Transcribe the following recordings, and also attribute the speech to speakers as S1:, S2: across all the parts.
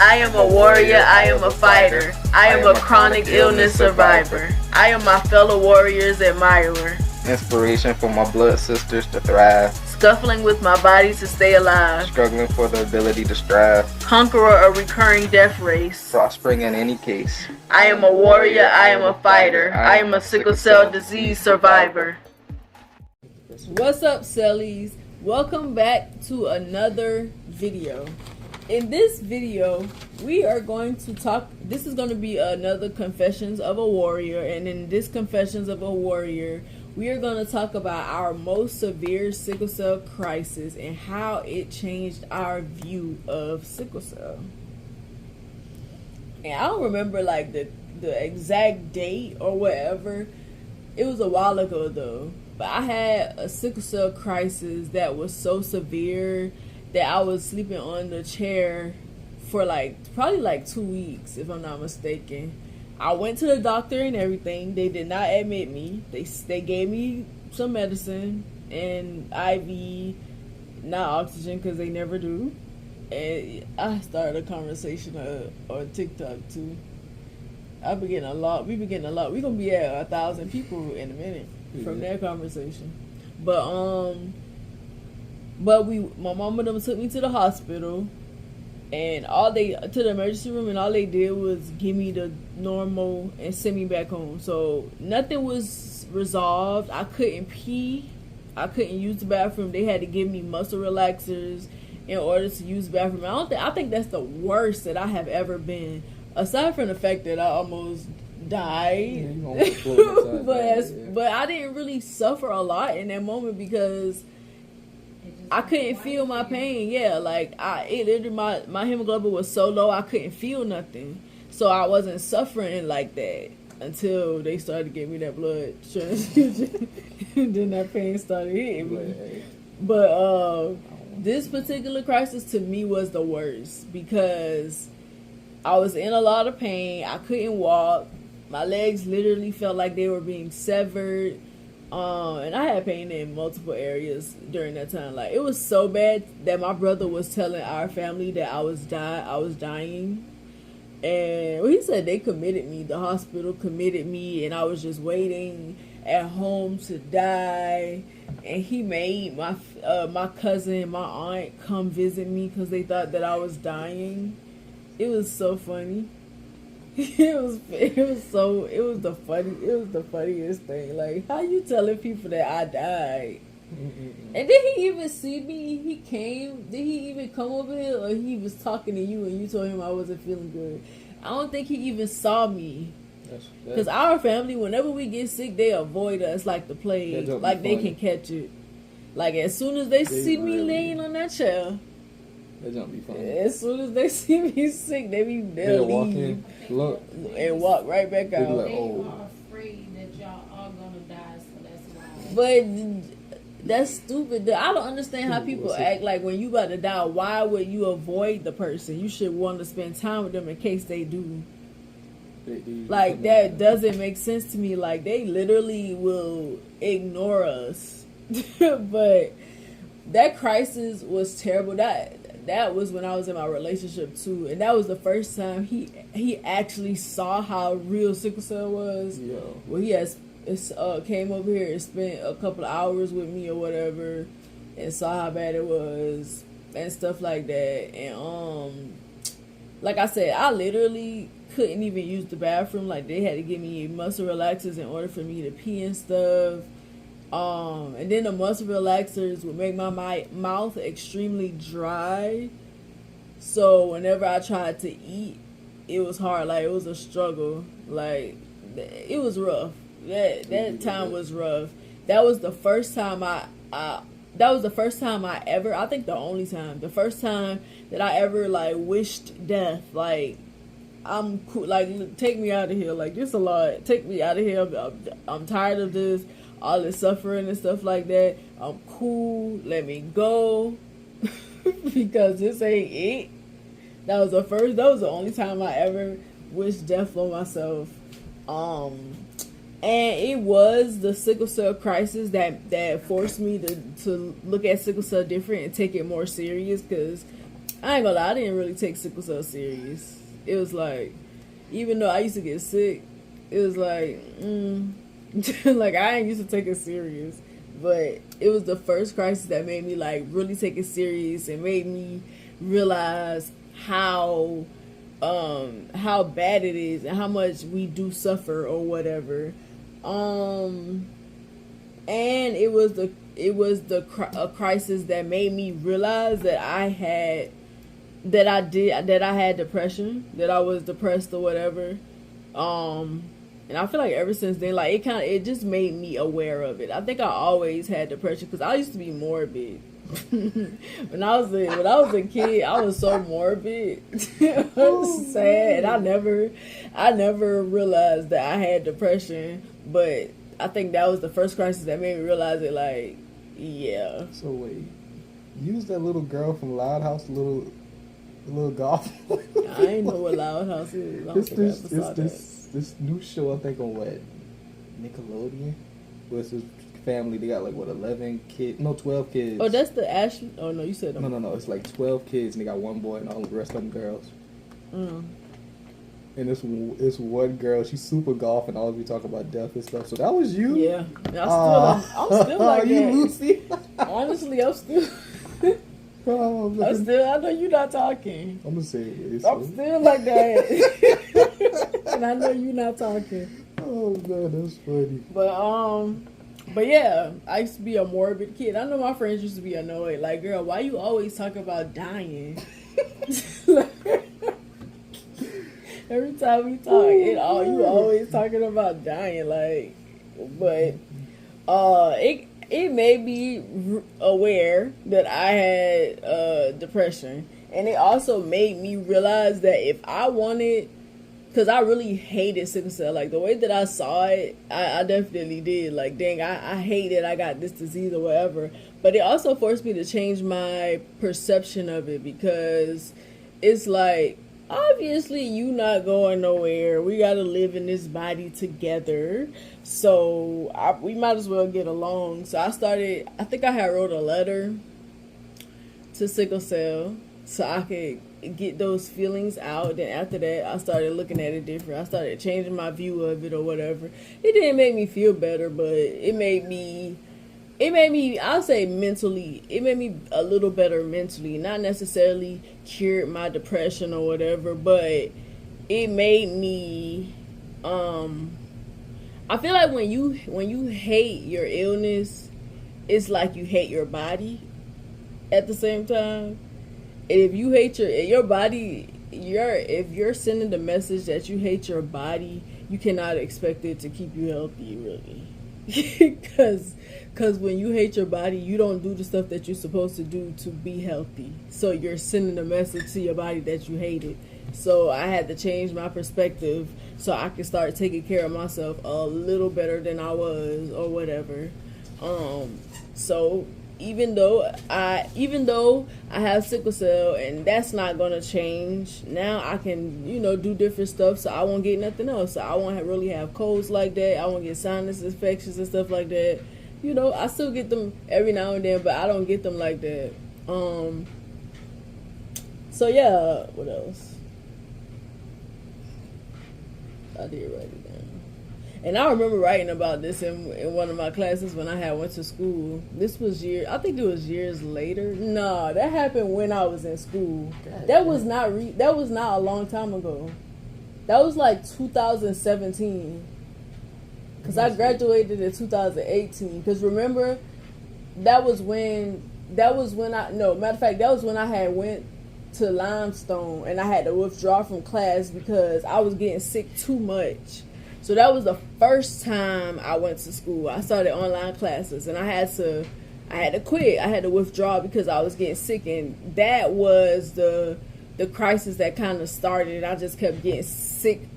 S1: I am a warrior, I am a fighter. I am a chronic illness survivor. I am my fellow warrior's admirer.
S2: Inspiration for my blood sisters to thrive.
S1: Scuffling with my body to stay alive.
S2: Struggling for the ability to strive.
S1: Conqueror a recurring death race.
S2: Prospering in any case.
S1: I am a warrior, I am a fighter. I am a sickle cell disease survivor. What's up, cellies? Welcome back to another video. In this video, we are going to talk, this is going to be another Confessions of a Warrior, and in this Confessions of a Warrior, we are going to talk about our most severe sickle cell crisis and how it changed our view of sickle cell. And I don't remember like the exact date or whatever. It was a while ago though. But I had a sickle cell crisis that was so severe that I was sleeping on the chair for probably 2 weeks, if I'm not mistaken. I went to the doctor and everything. They did not admit me. They gave me some medicine and IV, not oxygen because they never do. And I started a conversation on TikTok too. I've been getting a lot. We've been getting a lot. We're gonna be at 1,000 people in a minute from that conversation. But my mama them took me to the hospital, and to the emergency room, and all they did was give me the normal and send me back home. So nothing was resolved. I couldn't pee. I couldn't use the bathroom. They had to give me muscle relaxers in order to use the bathroom. I think that's the worst that I have ever been. Aside from the fact that I almost died, but I didn't really suffer a lot in that moment because I couldn't feel my pain. Yeah, my hemoglobin was so low I couldn't feel nothing, so I wasn't suffering like that until they started giving me that blood transfusion. And then that pain started hitting me. But this particular crisis to me was the worst because I was in a lot of pain. I couldn't walk. My legs literally felt like they were being severed. And I had pain in multiple areas during that time. Like, it was so bad that my brother was telling our family that I was dying. And he said they committed me. The hospital committed me, and I was just waiting at home to die. And he made my cousin, my aunt come visit me because they thought that I was dying. It was so funny. It was the funniest thing. Like, how you telling people that I died? And did he even see me? Did he even come over here, or he was talking to you and you told him I wasn't feeling good? I don't think he even saw me. Because our family, whenever we get sick, they avoid us like the plague. Like they can catch it. Like, as soon as they see me laying on that chair,
S3: that don't be funny.
S1: As soon as they see me sick, they'll
S3: walk
S1: leave
S3: in, look,
S1: and walk right back out.
S3: Like,
S4: they are afraid that y'all are gonna die, so that's why.
S1: But that's stupid. I don't understand how people act like when you about to die. Why would you avoid the person? You should want to spend time with them in case they do. Like, that doesn't make sense to me. Like, they literally will ignore us. But that crisis was terrible. That was when I was in my relationship too, and that was the first time he actually saw how real sickle cell was.
S3: Yeah.
S1: Well, he came over here and spent a couple of hours with me or whatever, and saw how bad it was and stuff like that. And like I said, I literally couldn't even use the bathroom. Like, they had to give me muscle relaxers in order for me to pee and stuff. And then the muscle relaxers would make my mouth extremely dry. So whenever I tried to eat, it was hard. Like, it was a struggle. Like, it was rough. That time was rough. That was the first time I ever, I think the only time, the first time that I ever, like, wished death. Like, I'm cool. Like, take me out of here. Like, this a lot. Take me out of here. I'm tired of this. All this suffering and stuff like that. I'm cool. Let me go. Because this ain't it. That was the only time I ever wished death on myself. And it was the sickle cell crisis that forced me to look at sickle cell different and take it more serious, because I ain't gonna lie, I didn't really take sickle cell serious. It was like, even though I used to get sick, it was like, like I ain't used to take it serious. But it was the first crisis that made me like really take it serious and made me realize how bad it is and how much we do suffer or whatever. And it was a crisis that made me realize that I had depression, that I was depressed or whatever. And I feel like ever since then, like it just made me aware of it. I think I always had depression because I used to be morbid. when I was a kid, I was so morbid. I was sad, and I never realized that I had depression. But I think that was the first crisis that made me realize it. Like, yeah.
S3: So wait, you was that little girl from Loud House, the little golf?
S1: I ain't know what Loud House is. I don't think I ever saw that.
S3: This new show, I think on what, Nickelodeon? Was this family? They got like what, 12 kids.
S1: Oh, that's the Ashley. Oh no, you said them.
S3: No. It's like 12 kids, and they got one boy, and all the rest of them girls.
S1: Mm.
S3: And this one girl, she's super golf, and always be talking about death and stuff. So that was you?
S1: Yeah. I'm still like
S3: you
S1: that.
S3: Lucy.
S1: Honestly, I'm still. I know you're not talking.
S3: I'm gonna say it.
S1: I'm still like that. And I know you're not talking.
S3: Oh man, that's funny.
S1: But yeah, I used to be a morbid kid. I know my friends used to be annoyed. Like, girl, why you always talking about dying? Every time we talk, you always talking about dying. Like, but it made me aware that I had depression, and it also made me realize that if I wanted, because I really hated sickle cell, like the way that I saw it, I definitely did. Like, dang, I hate that I got this disease or whatever. But it also forced me to change my perception of it, because it's like, obviously you not going nowhere. We got to live in this body together. So we might as well get along. So I think I had wrote a letter to sickle cell so I could get those feelings out. Then after that, I started looking at it different. I started changing my view of it or whatever. It didn't make me feel better, but it made me, I'll say mentally, it made me a little better mentally. Not necessarily cured my depression or whatever, but it made me, I feel like when you hate your illness, it's like you hate your body at the same time. And if you hate your body, if you're sending the message that you hate your body, you cannot expect it to keep you healthy, really. Because when you hate your body, you don't do the stuff that you're supposed to do to be healthy. So you're sending a message to your body that you hate it. So I had to change my perspective so I could start taking care of myself a little better than I was or whatever. So even though I have sickle cell and that's not gonna change, now I can, do different stuff so I won't get nothing else. So I won't really have colds like that. I won't get sinus infections and stuff like that. I still get them every now and then, but I don't get them like that. So yeah, what else? I did write it down. And I remember writing about this in one of my classes when I went to school. This was I think it was years later. No, that happened when I was in school. That was not a long time ago. That was like 2017. Because I graduated in 2018. Because remember, that was when I had went to Limestone and I had to withdraw from class because I was getting sick too much. So that was the first time I went to school. I started online classes and I had to quit. I had to withdraw because I was getting sick, and that was the crisis that kind of started. I just kept getting sick.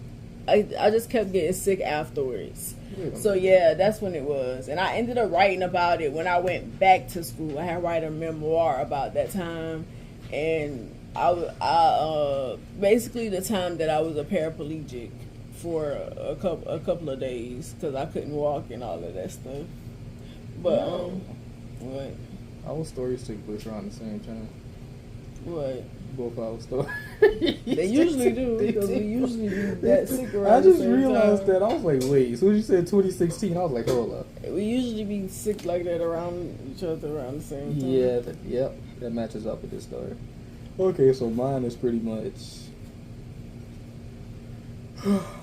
S1: I just kept getting sick afterwards. So yeah, that's when it was. And I ended up writing about it when I went back to school. I had to write a memoir about that time, and I basically the time that I was a paraplegic for a couple of days because I couldn't walk and all of that stuff. But what?
S3: Our stories take place around the same time.
S1: What?
S3: both our stories.
S1: They usually do, because we usually be that sick around
S3: I
S1: the
S3: just
S1: same
S3: realized
S1: time.
S3: that. I was like, wait. As soon as you said 2016, I was like, hold up.
S1: We usually be sick like that around each other around the same time.
S3: Yeah, yep. That matches up with this story. Okay, so mine is pretty much.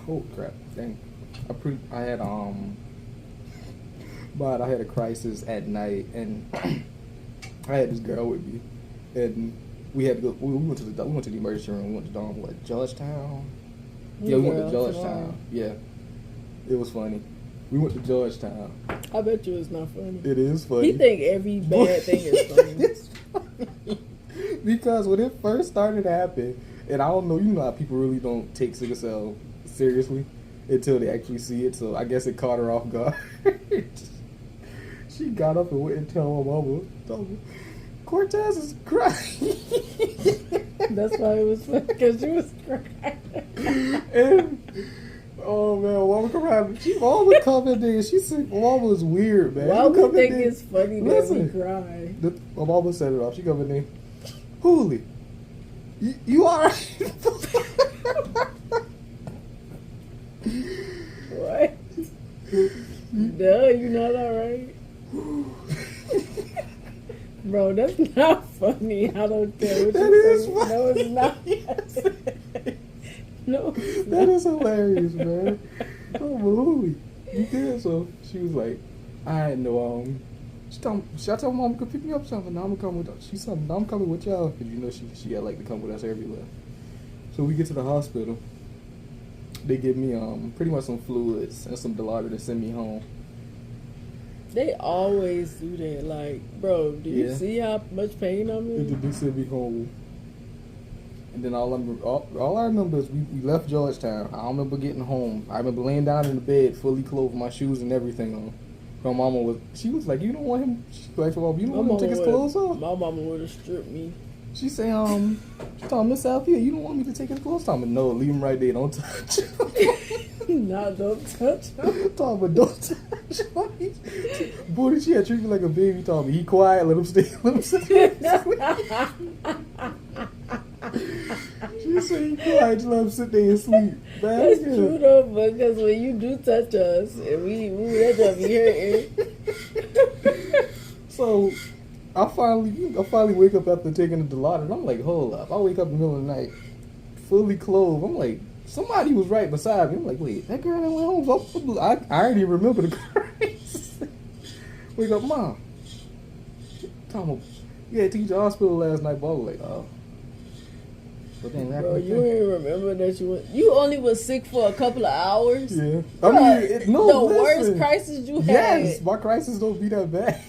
S3: Oh crap! Dang, I had but I had a crisis at night, and I had this girl with me, and we had to go. We went to the emergency room. We went to Georgetown. Yeah, we went to Georgetown. Yeah, it was funny. We went to Georgetown.
S1: I bet you it's not funny.
S3: It is funny.
S1: He think every bad thing is funny.
S3: It's funny. Because when it first started happening, and I don't know, you know how people really don't take sickle cell seriously until they actually see it. So I guess it caught her off guard. She got up and went and told my mama, Cortez is crying.
S1: That's why it was funny, because she was crying.
S3: And oh man, mama come around. Mama come in there. She said, "Mama was weird, man."
S1: Why would you think it's funny that
S3: Listen.
S1: we cry?
S3: My mama set it off. She come in there. Huli, you alright?
S1: What? No, you're not alright. Bro, that's not funny. I don't care what
S3: That
S1: you
S3: is
S1: say.
S3: funny.
S1: No, it's not. No, it's
S3: That
S1: not.
S3: is hilarious, man. Oh, but Huli, you did. So she was like, I know. I told mom to pick me up something. Now I'm coming with. She said, "Now I'm coming with y'all." Cause you know she had like to come with us everywhere. So we get to the hospital. They give me pretty much some fluids and some Dilaudid to send me home.
S1: They always do that. Like, bro, do you
S3: Yeah.
S1: see how much pain I'm
S3: And
S1: in?
S3: they sent me home. And then all I remember is we left Georgetown. I don't remember getting home. I remember laying down in the bed, fully clothed, with my shoes and everything on. My mama was like, "You don't want him." She was like, "You don't want him to take his clothes off?"
S1: My mama would have stripped me.
S3: She say, she told Miss Althea, "You don't want me to take his clothes off?" No, leave him right there. Don't touch him.
S1: Nah, don't touch him.
S3: Talking about don't touch him. Booty, she had treated me like a baby. Told me he quiet, let him stay. Let him stay. She said he quiet, just let him sit there and sleep. Man,
S1: That's true though, because when you do touch us and we move that job, you hurting.
S3: So I finally wake up after taking the Dilaudid, and I'm like, hold up. I wake up in the middle of the night, fully clothed. I'm like, somebody was right beside me. I'm like, wait, that girl that went home. I already remember the crisis. Wake up, Mom. Tom, you had to teach the hospital last night, but I was like, oh. But then that
S1: Bro, you ain't remember that you only was sick for a couple of hours?
S3: Yeah.
S1: Bro, the
S3: listen.
S1: worst crisis you had.
S3: Yes, my crisis don't be that bad.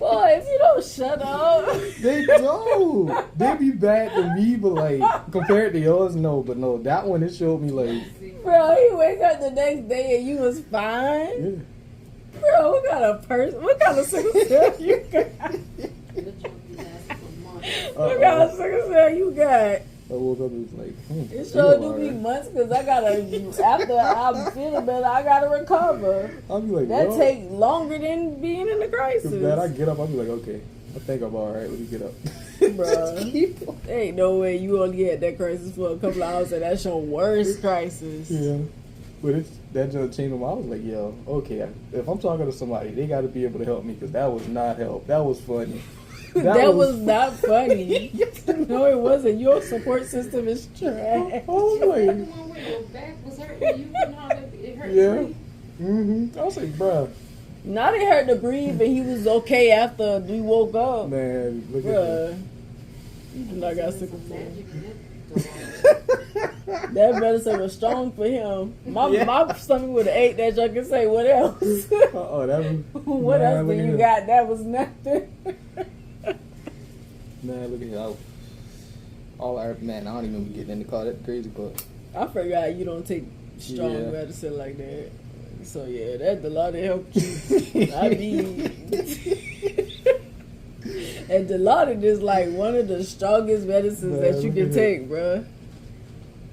S1: Boy, if you don't shut up.
S3: They don't. They be bad to me, but like compared to yours, no. But no, that one it showed me like.
S1: Bro, you wake up the next day and you was fine?
S3: Yeah.
S1: Bro, what kind of person, what kind of sickle cell you got? What kind of sickle cell you got?
S3: I woke up and was like,
S1: It sure do be months because I gotta, after I'm feeling better, I gotta recover.
S3: I'll be like,
S1: That
S3: well,
S1: take longer than being in the crisis.
S3: Cause that I get up, I'll be like, okay, I think I'm alright. Let me get up.
S1: Bruh. There ain't no way you only had that crisis for a couple of hours and that's your worst crisis.
S3: Yeah. But that just changed my mind. I was like, yo, okay, if I'm talking to somebody, they got to be able to help me because that was not help. That was funny.
S1: That was not funny. No, it wasn't. Your support system is trash.
S3: Oh,
S4: The
S3: like,
S4: one where your back was hurting, you can hardly, it hurt
S3: yeah.
S4: you.
S3: I was like, bruh,
S1: Not it hurt to breathe, and he was okay after we woke up.
S3: man, look at
S1: Bruh, you do not got sickle cell.
S4: Magic in it.
S1: That medicine was strong for him. My
S3: Yeah.
S1: my stomach would have ate that junk and say, what else?
S3: that. That was.
S1: What
S3: man,
S1: else
S3: look
S1: do
S3: at
S1: you
S3: him.
S1: got? That was nothing.
S3: Man, look at him. Man, I don't even remember getting in the car. That's crazy, but
S1: I forgot you don't take strong
S3: Yeah.
S1: medicine like that. So yeah, that Dilaudid helped you. I mean, and Dilaudid is like one of the strongest medicines that you can take, bruh.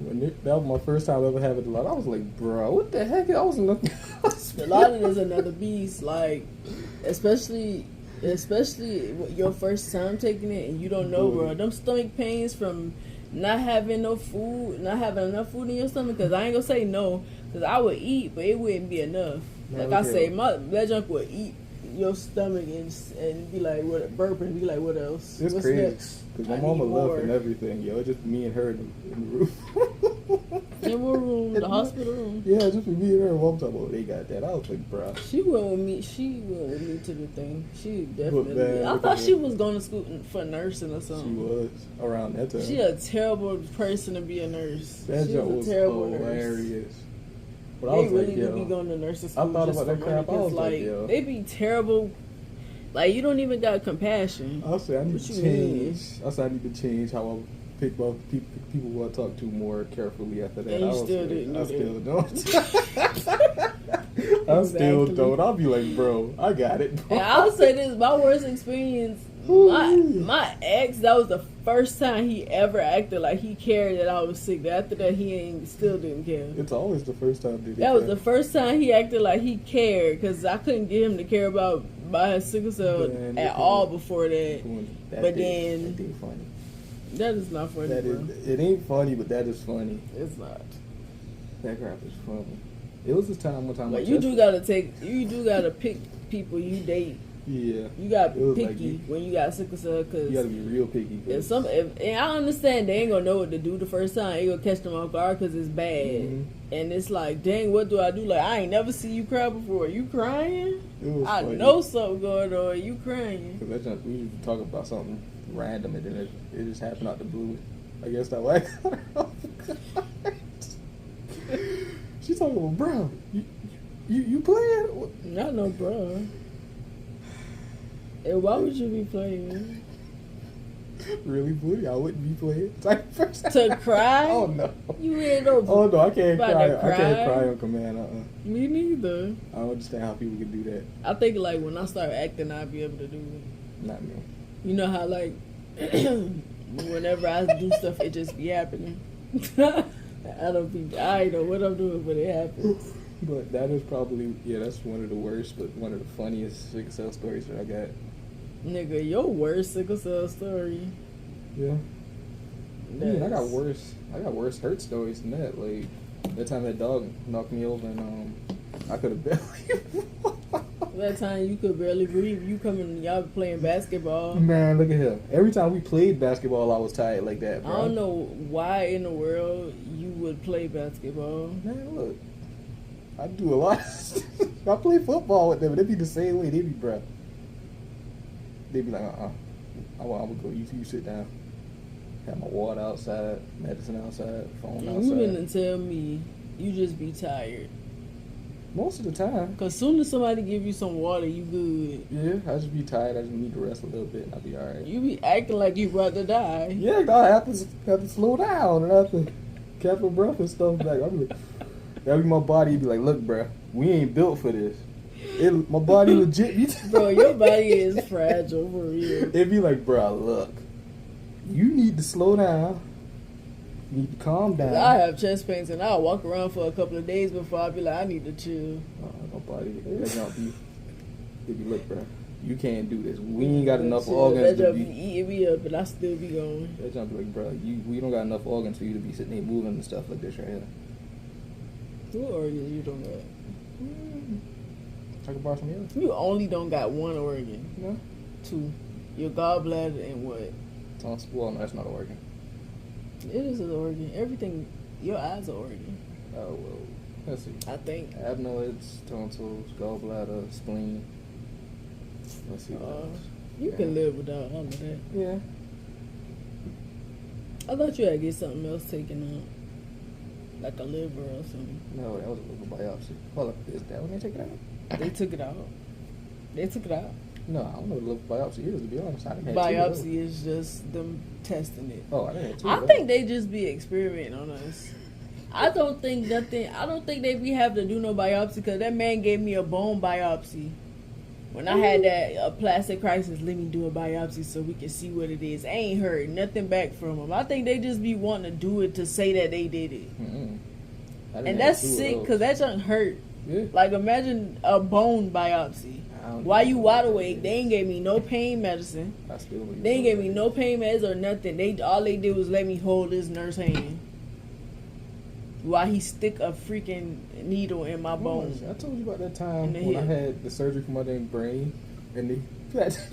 S3: that was my first time ever having Dilaudid. I was like, bro, what the heck? I was in the
S1: Dilaudid is another beast. Like, especially Especially your first time taking it and you don't know, bro. Them stomach pains from not having no food, not having enough food in your stomach. Because I ain't gonna say no, because I would eat, but it wouldn't be enough. Like I say, that junk would eat your stomach and be like, what, burp and be like, what else?
S3: It's
S1: What's
S3: crazy.
S1: next?
S3: Because my mama left and everything, yo. Just me and her in the room.
S1: In what room? The hospital room?
S3: Yeah, just me and her. Mom talking about they got that. I was like, bro.
S1: She went with me. She went with me to the thing. She definitely.
S3: Man,
S1: I thought she was going to school for nursing or something.
S3: She was around that time.
S1: She a terrible person to be a nurse.
S3: That
S1: She
S3: joke
S1: was
S3: was
S1: a terrible
S3: hilarious.
S1: nurse.
S3: But
S1: They
S3: I was
S1: really
S3: like,
S1: do
S3: yo.
S1: be going to nursing school.
S3: I thought
S1: just
S3: about that
S1: for
S3: crap. I
S1: money,
S3: was
S1: 'cause,
S3: like, yo.
S1: they be terrible. Like, you don't even got compassion.
S3: I said I need
S1: What
S3: to
S1: you mean?
S3: change. I said I need to change how I pick up people who I talk to more carefully after that.
S1: And you
S3: I was
S1: still
S3: like,
S1: didn't
S3: I
S1: do
S3: still don't. I still
S1: Exactly.
S3: don't. I'll be like, bro, I got it. Bro.
S1: And I'll say this, my worst experience, my ex, that was the first time he ever acted like he cared that I was sick. After that, still didn't care.
S3: It's always the first time.
S1: That was the first time he acted like he cared, because I couldn't get him to care about his sickle cell
S3: Man,
S1: at all before that. But
S3: that
S1: then-
S3: ain't funny.
S1: That is not funny,
S3: That
S1: bro.
S3: is, it ain't funny, but that is funny.
S1: It's not.
S3: That crap is funny. It was this time one time.
S1: But
S3: my
S1: you
S3: chest-
S1: do gotta pick people you date.
S3: Yeah,
S1: You gotta
S3: It was
S1: be
S3: like
S1: picky
S3: you-
S1: when you got sickle cell,
S3: you gotta
S1: because
S3: be real picky.
S1: and I understand they ain't gonna know what to do the first time. They gonna catch them off guard because it's bad.
S3: Mhm.
S1: And it's like, dang, what do I do? Like, I ain't never see you cry before. You crying?
S3: It was
S1: I
S3: funny.
S1: know something going on. You crying?
S3: Because we used to talk about something random and then it just happened out the blue. I guess that way. She's talking about, bro, you playing?
S1: Not no bro. And why would you be playing?
S3: Really, Booty? I wouldn't be playing.
S1: To cry?
S3: Oh no.
S1: You ain't no.
S3: Oh no, I can't
S1: About
S3: cry.
S1: to
S3: I can't
S1: cry?
S3: cry on command.
S1: Me neither.
S3: I don't understand how people can do that.
S1: I think like when I start acting, I'll be able to do it.
S3: Not me.
S1: You know how like whenever I do stuff, it just be happening. I don't know what I'm doing, but it happens.
S3: But that is probably, that's one of the worst, but one of the funniest sickle cell stories that I got.
S1: Nigga, your worst sickle cell story.
S3: Yeah. Man, I got
S1: That's-
S3: worse hurt stories than that. Like that time that dog knocked me over and I could have barely.
S1: That time you could barely breathe. You coming, y'all playing basketball.
S3: Man, look at him. Every time we played basketball, I was tired like that,
S1: I
S3: bro.
S1: don't know why in the world you would play basketball.
S3: Man, look. I do a lot. I play football with them. They be the same way. They be, bro. They be like, I would go. You sit down. Have my water outside, medicine outside, phone
S1: You
S3: outside.
S1: didn't tell me you just be tired.
S3: Most of the time.
S1: Cause soon as somebody give you some water, you good.
S3: Yeah, I just be tired. I just need to rest a little bit and I'll be alright.
S1: You be acting like you about to die.
S3: Yeah, I have to slow down and I have to catch my breath and stuff back. I'm like, that'll be my body be like, look, bruh, we ain't built for this. My body legit be
S1: Bro, your body is fragile for real.
S3: It'd be like, bruh, look, you need to slow down. You need to calm down.
S1: I have chest pains and I'll walk around for a couple of days before I be like, I need to chill.
S3: My body, that don't be. They be like, bruh, you can't do this. We ain't got enough
S1: Chill.
S3: organs
S1: That
S3: to
S1: jump
S3: be.
S1: be eating me up and I still be going.
S3: That jump be like, bruh, we don't got enough organs for you to be sitting there moving and stuff like this right here.
S1: What organs you don't got?
S3: Talk about some else.
S1: You only don't got one organ.
S3: No.
S1: 2. Your gallbladder and what?
S3: Well, no, that's not an organ.
S1: It is an organ. Everything, your eyes are organ.
S3: Oh, well, let's see.
S1: I think.
S3: Adenoids, tonsils, gallbladder, spleen. Let's see. What else.
S1: You
S3: Yeah.
S1: can live without all of that.
S3: Yeah.
S1: I thought you had to get something else taken out. Like a liver or something.
S3: No, that was a liver biopsy. Hold up, is that when they take it out?
S1: They took it out. They took it out.
S3: No, I don't know what liver biopsy is, to be honest. I didn't have
S1: Biopsy is just them testing it.
S3: Oh, I didn't have two.
S1: I think they just be experimenting on us. I don't think they be have to do no biopsy because that man gave me a bone biopsy. When I had that plastic crisis, let me do a biopsy so we can see what it is. I ain't heard nothing back from them. I think they just be wanting to do it to say that they did it.
S3: Mm-mm. I didn't
S1: And
S3: have
S1: that's
S3: two of
S1: sick
S3: those.
S1: because that junk hurt.
S3: Yeah.
S1: Like imagine a bone biopsy.
S3: I don't
S1: While
S3: even
S1: you
S3: know
S1: wide
S3: what that
S1: awake, they
S3: is.
S1: ain't gave me no pain medicine.
S3: I still don't even
S1: They ain't
S3: know
S1: gave
S3: what
S1: me
S3: that
S1: no
S3: is.
S1: pain meds or nothing. All they did was let me hold this nurse hand while he stick a freaking needle in my bone.
S3: I told you about that time
S1: In the
S3: when I
S1: hip.
S3: had the surgery for my dang brain, and they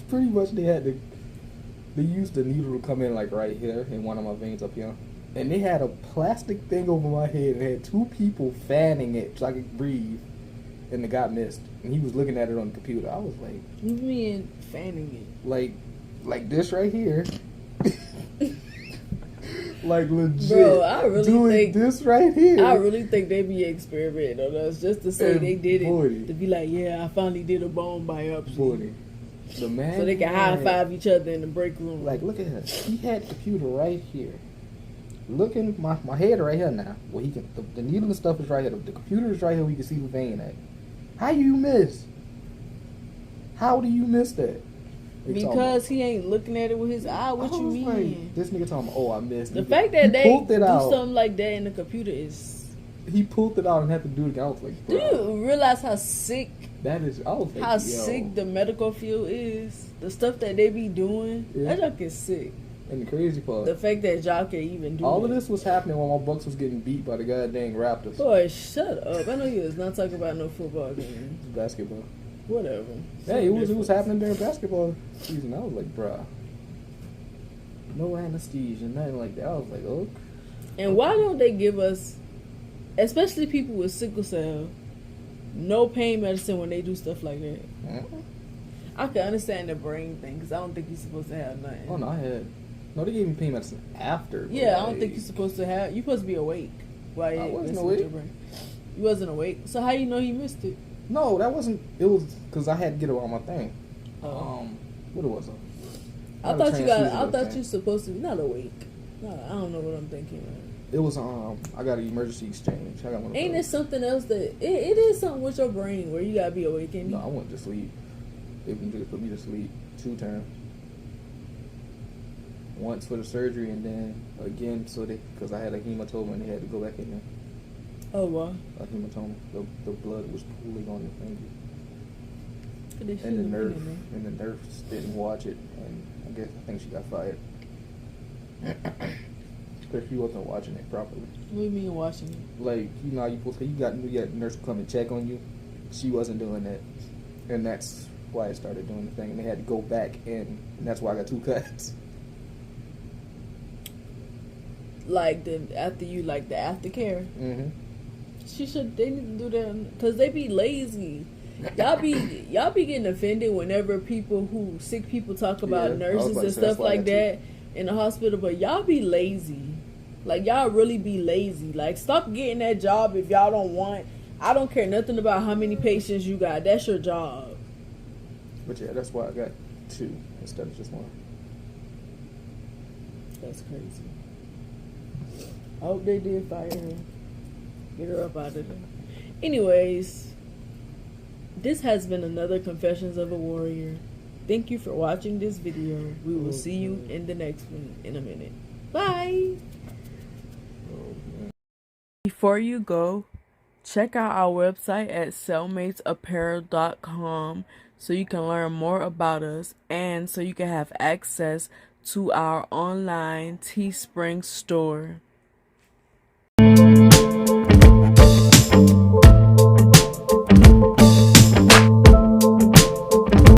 S3: pretty much they used the needle to come in like right here in one of my veins up here, and they had a plastic thing over my head and had two people fanning it so I could breathe, and the guy missed, and he was looking at it on the computer. I was like,
S1: You mean fanning
S3: like this right here. Like legit,
S1: Bro, I really
S3: doing
S1: think-
S3: this right here.
S1: I really think they be experimenting on us just to say
S3: And
S1: they did it.
S3: 40.
S1: To be like, yeah, I finally did a bone biopsy.
S3: 40. The man,
S1: So they can high five each other in the break room.
S3: Like, look at him. He had the computer right here. Looking, my head right here now. Well, he can. The needle and stuff is right here. The computer is right here. We can see the vein at. How you miss? How do you miss that? They talking
S1: because he ain't looking at it with his eye. What
S3: about-
S1: you
S3: I was
S1: mean?
S3: like, this nigga talking about, oh, I missed.
S1: The
S3: He-
S1: fact that
S3: he
S1: they
S3: pulled it
S1: do
S3: out.
S1: something like that in the computer is.
S3: He pulled it out and had to do it again. I was like,
S1: Do
S3: bro,
S1: you realize how sick,
S3: that is. I was like,
S1: how
S3: yo.
S1: sick the medical field is? The stuff that they be doing,
S3: Yeah.
S1: that junk is sick.
S3: And the crazy part,
S1: The fact that y'all can even do
S3: all of
S1: that.
S3: this was happening while my Bucks was getting beat by the goddamn Raptors.
S1: Boy, shut up! I know you was not talking about no football game.
S3: Basketball.
S1: Whatever.
S3: Hey, it was
S1: Different.
S3: happening during basketball season. I was like, bruh. No anesthesia, nothing like that. I was like, oh.
S1: And why don't they give us, especially people with sickle cell, no pain medicine when they do stuff like that? I can understand the brain thing because I don't think you're supposed to have nothing.
S3: Oh, no, they gave me pain medicine after. but,
S1: Yeah, I don't
S3: like,
S1: think you're supposed to have. You're supposed to be awake. While you
S3: I wasn't
S1: messing with your
S3: awake.
S1: brain. You wasn't awake. So how you know he missed it?
S3: No, that wasn't. It was because I had to get it on my thing.
S1: Oh.
S3: What it was?
S1: I thought you got. I thought you supposed to be not awake. No, I don't know what I'm thinking. Man.
S3: It was. I got an emergency exchange. I got one of
S1: Ain't
S3: those.
S1: it something else that it is something with your brain where you gotta be awake?
S3: No, I went to sleep. They just put me to sleep 2 times. Once for the surgery, and then again because I had a hematoma and they had to go back in there.
S1: Oh wow.
S3: A hematoma. The blood was pooling on the finger.
S1: They
S3: And
S1: shouldn't
S3: the
S1: have been
S3: nurse
S1: in there.
S3: and the nurse didn't watch it, and I think she got fired because she wasn't watching it properly.
S1: What do you mean watching it?
S3: Like how you supposed to, you got the nurse to come and check on you. She wasn't doing that, and that's why I started doing the thing. And they had to go back in, and that's why I got 2 cuts.
S1: Like the aftercare.
S3: Mm-hmm.
S1: They need to do that because they be lazy. Y'all be getting offended whenever sick people talk about
S3: Yeah, I was
S1: nurses
S3: about to
S1: and
S3: say, that's
S1: stuff
S3: why I
S1: like
S3: got
S1: that in the hospital, but y'all be lazy. Like y'all really be lazy. Like stop getting that job if y'all don't want. I don't care nothing about how many patients you got. That's your job.
S3: But yeah, that's why I got 2 instead of just 1.
S1: That's crazy. I hope they did fire her. Get her up out of there. Anyways, this has been another Confessions of a Warrior. Thank you for watching this video. We will see you in the next one in a minute. Bye! Before you go, check out our website at cellmatesapparel.com so you can learn more about us and so you can have access to our online Teespring store.